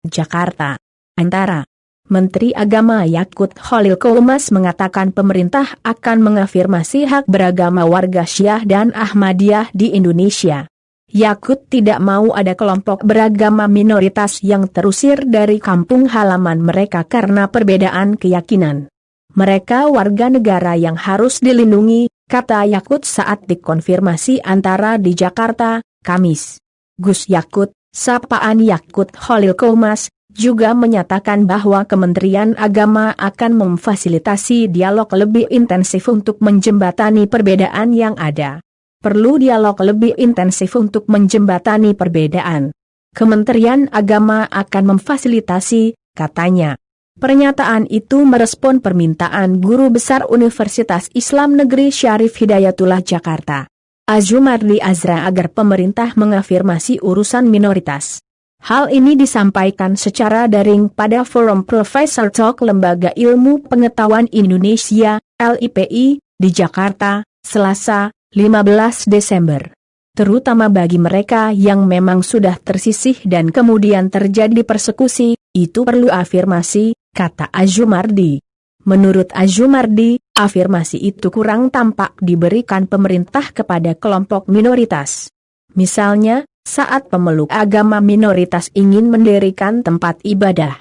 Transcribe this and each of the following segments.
Jakarta. Antara. Menteri Agama Yakut Khalil Qomas mengatakan pemerintah akan mengafirmasi hak beragama warga Syiah dan Ahmadiyah di Indonesia. Yakut tidak mau ada kelompok beragama minoritas yang terusir dari kampung halaman mereka karena perbedaan keyakinan. Mereka warga negara yang harus dilindungi, kata Yakut saat dikonfirmasi antara di Jakarta, Kamis. Gus Yakut, sapaan Yakut Khalil Qomas, juga menyatakan bahwa Kementerian Agama akan memfasilitasi dialog lebih intensif untuk menjembatani perbedaan yang ada. Perlu dialog lebih intensif untuk menjembatani perbedaan. Kementerian Agama akan memfasilitasi, katanya. Pernyataan itu merespon permintaan Guru Besar Universitas Islam Negeri Syarif Hidayatullah Jakarta, Azumardi Azra agar pemerintah mengafirmasi urusan minoritas. Hal ini disampaikan secara daring pada Forum Profesor Talk Lembaga Ilmu Pengetahuan Indonesia, LIPI, di Jakarta, Selasa, 15 Desember. Terutama bagi mereka yang memang sudah tersisih dan kemudian terjadi persekusi, itu perlu afirmasi, kata Azumardi. Menurut Azumardi, afirmasi itu kurang tampak diberikan pemerintah kepada kelompok minoritas. Misalnya, saat pemeluk agama minoritas ingin mendirikan tempat ibadah.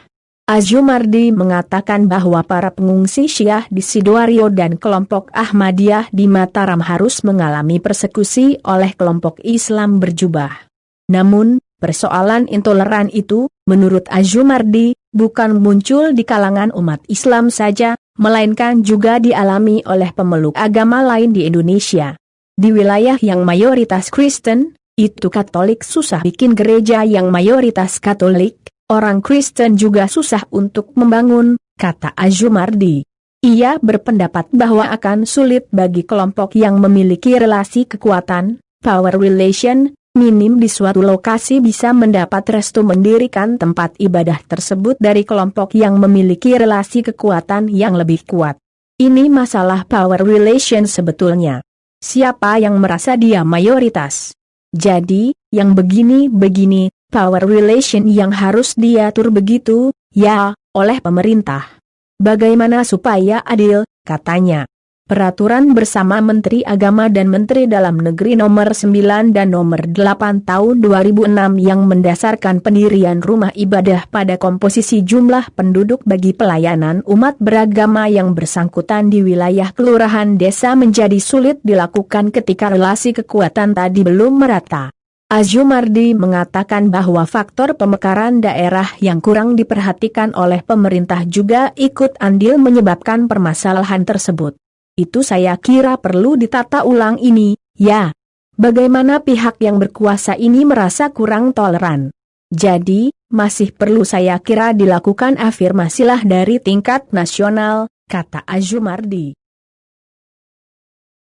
Azumardi mengatakan bahwa para pengungsi Syiah di Sidoarjo dan kelompok Ahmadiyah di Mataram harus mengalami persekusi oleh kelompok Islam berjubah. Namun, persoalan intoleran itu, menurut Azumardi, bukan muncul di kalangan umat Islam saja, melainkan juga dialami oleh pemeluk agama lain di Indonesia. Di wilayah yang mayoritas Kristen, itu Katolik susah bikin gereja yang mayoritas Katolik, orang Kristen juga susah untuk membangun, kata Azumardi. Ia berpendapat bahwa akan sulit bagi kelompok yang memiliki relasi kekuatan, power relation, minim di suatu lokasi bisa mendapat restu mendirikan tempat ibadah tersebut dari kelompok yang memiliki relasi kekuatan yang lebih kuat. Ini masalah power relation sebetulnya. Siapa yang merasa dia mayoritas? Jadi, yang begini-begini, power relation yang harus diatur begitu, ya, oleh pemerintah. Bagaimana supaya adil, katanya. Peraturan bersama Menteri Agama dan Menteri Dalam Negeri Nomor 9 dan Nomor 8 Tahun 2006 yang mendasarkan pendirian rumah ibadah pada komposisi jumlah penduduk bagi pelayanan umat beragama yang bersangkutan di wilayah kelurahan desa menjadi sulit dilakukan ketika relasi kekuatan tadi belum merata. Azumardi mengatakan bahwa faktor pemekaran daerah yang kurang diperhatikan oleh pemerintah juga ikut andil menyebabkan permasalahan tersebut. Itu saya kira perlu ditata ulang ini, ya. Bagaimana pihak yang berkuasa ini merasa kurang toleran. Jadi, masih perlu saya kira dilakukan afirmasilah dari tingkat nasional, kata Azumardi.